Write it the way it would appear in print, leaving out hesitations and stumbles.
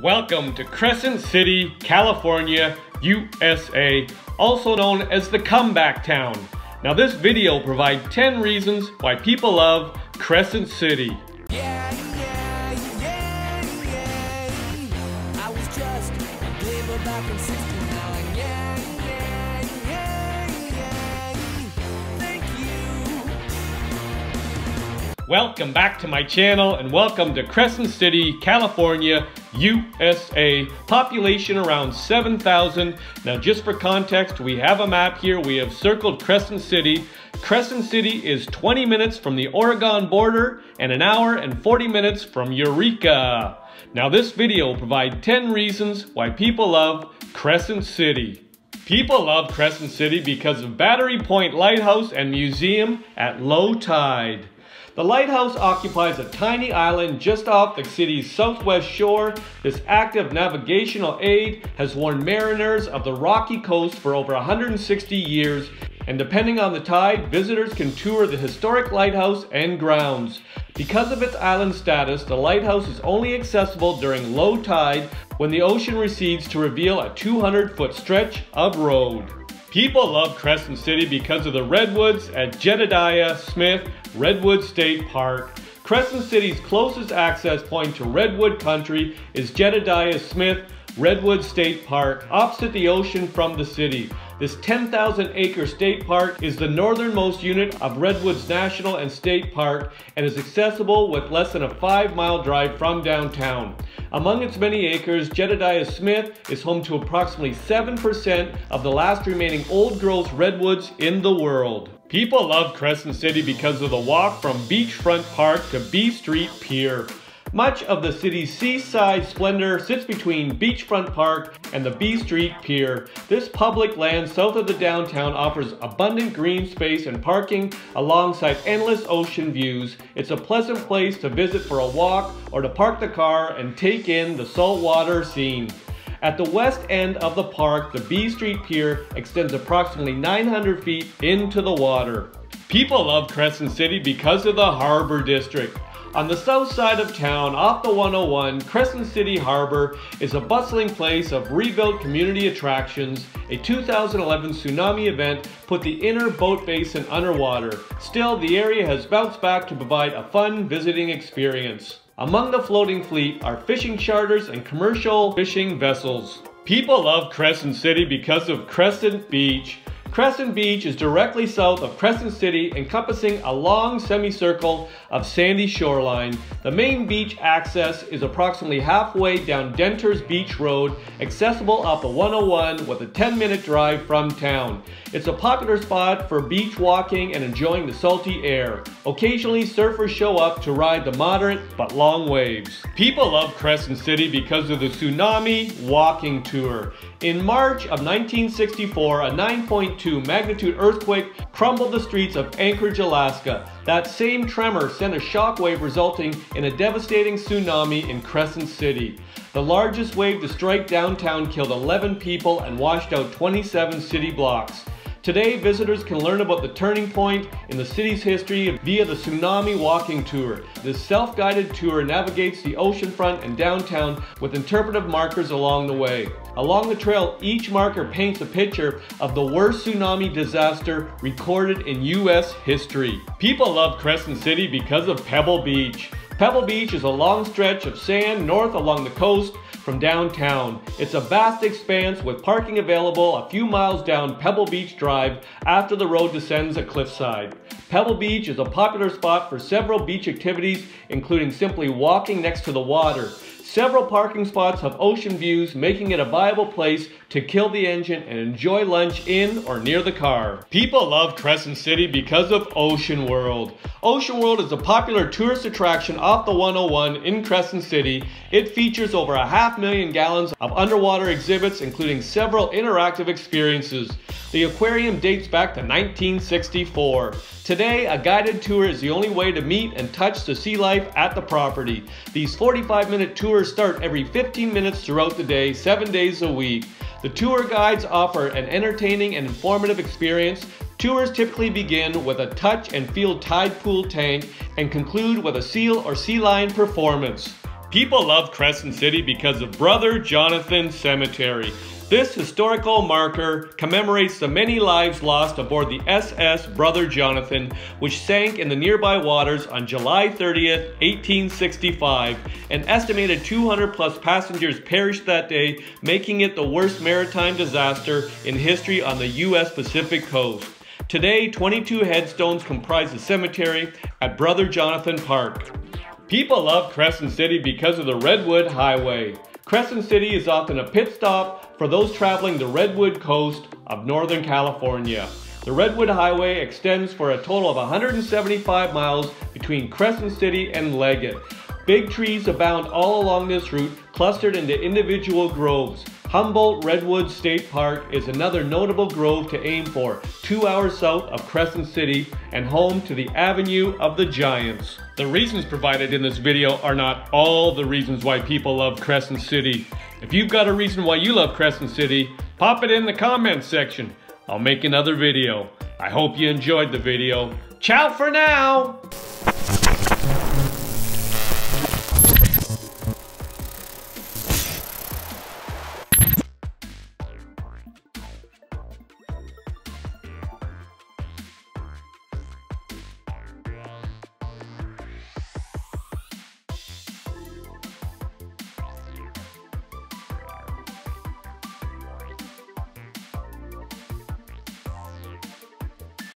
Welcome to Crescent City, California, USA, also known as the Comeback Town. Now this video provides 10 reasons why people love Crescent City. I was just a playboy back in 69. Thank you. Welcome back to my channel and welcome to Crescent City, California, USA. Population around 7,000. Now just for context, we have a map here. We have circled Crescent City. Crescent City is 20 minutes from the Oregon border and an hour and 40 minutes from Eureka. Now this video will provide 10 reasons why people love Crescent City. People love Crescent City because of Battery Point Lighthouse and Museum at low tide. The lighthouse occupies a tiny island just off the city's southwest shore. This active navigational aid has warned mariners of the rocky coast for over 160 years, and depending on the tide, visitors can tour the historic lighthouse and grounds. Because of its island status, the lighthouse is only accessible during low tide when the ocean recedes to reveal a 200-foot stretch of road. People love Crescent City because of the Redwoods at Jedediah Smith Redwood State Park. Crescent City's closest access point to Redwood country is Jedediah Smith Redwood State Park, opposite the ocean from the city. This 10,000-acre state park is the northernmost unit of Redwoods National and State Park and is accessible with less than a 5-mile drive from downtown. Among its many acres, Jedediah Smith is home to approximately 7% of the last remaining old-growth redwoods in the world. People love Crescent City because of the walk from Beachfront Park to B Street Pier. Much of the city's seaside splendor sits between Beachfront Park and the B Street Pier. This public land south of the downtown offers abundant green space and parking alongside endless ocean views. It's a pleasant place to visit for a walk or to park the car and take in the saltwater scene. At the west end of the park, the B Street Pier extends approximately 900 feet into the water. People love Crescent City because of the Harbor District. On the south side of town, off the 101, Crescent City Harbor is a bustling place of rebuilt community attractions. A 2011 tsunami event put the inner boat basin underwater. Still, the area has bounced back to provide a fun visiting experience. Among the floating fleet are fishing charters and commercial fishing vessels. People love Crescent City because of Crescent Beach. Crescent Beach is directly south of Crescent City, encompassing a long semicircle of sandy shoreline. The main beach access is approximately halfway down Denter's Beach Road, accessible off the 101 with a 10-minute drive from town. It's a popular spot for beach walking and enjoying the salty air. Occasionally, surfers show up to ride the moderate but long waves. People love Crescent City because of the Tsunami walking tour. In March of 1964, a 9.2 magnitude earthquake crumbled the streets of Anchorage, Alaska. That same tremor sent a shockwave resulting in a devastating tsunami in Crescent City. The largest wave to strike downtown killed 11 people and washed out 27 city blocks. Today, visitors can learn about the turning point in the city's history via the Tsunami Walking Tour. This self-guided tour navigates the oceanfront and downtown with interpretive markers along the way. Along the trail, each marker paints a picture of the worst tsunami disaster recorded in U.S. history. People love Crescent City because of Pebble Beach. Pebble Beach is a long stretch of sand north along the coast from downtown. It's a vast expanse with parking available a few miles down Pebble Beach Drive after the road descends a cliffside. Pebble Beach is a popular spot for several beach activities, including simply walking next to the water. Several parking spots have ocean views, making it a viable place to kill the engine and enjoy lunch in or near the car. People love Crescent City because of Ocean World. Ocean World is a popular tourist attraction off the 101 in Crescent City. It features over 500,000 gallons of underwater exhibits, including several interactive experiences. The aquarium dates back to 1964. Today, a guided tour is the only way to meet and touch the sea life at the property. These 45-minute tours start every 15 minutes throughout the day, 7 days a week. The tour guides offer an entertaining and informative experience. Tours typically begin with a touch and feel tide pool tank and conclude with a seal or sea lion performance. People love Crescent City because of Brother Jonathan Cemetery. This historical marker commemorates the many lives lost aboard the SS Brother Jonathan, which sank in the nearby waters on July 30th, 1865. An estimated 200 plus passengers perished that day, making it the worst maritime disaster in history on the U.S. Pacific coast. Today, 22 headstones comprise the cemetery at Brother Jonathan Park. People love Crescent City because of the Redwood Highway. Crescent City is often a pit stop for those traveling the Redwood coast of Northern California. The Redwood Highway extends for a total of 175 miles between Crescent City and Leggett. Big trees abound all along this route, clustered into individual groves. Humboldt Redwood State Park is another notable grove to aim for, 2 hours south of Crescent City and home to the Avenue of the Giants. The reasons provided in this video are not all the reasons why people love Crescent City. If you've got a reason why you love Crescent City, pop it in the comments section. I'll make another video. I hope you enjoyed the video. Ciao for now!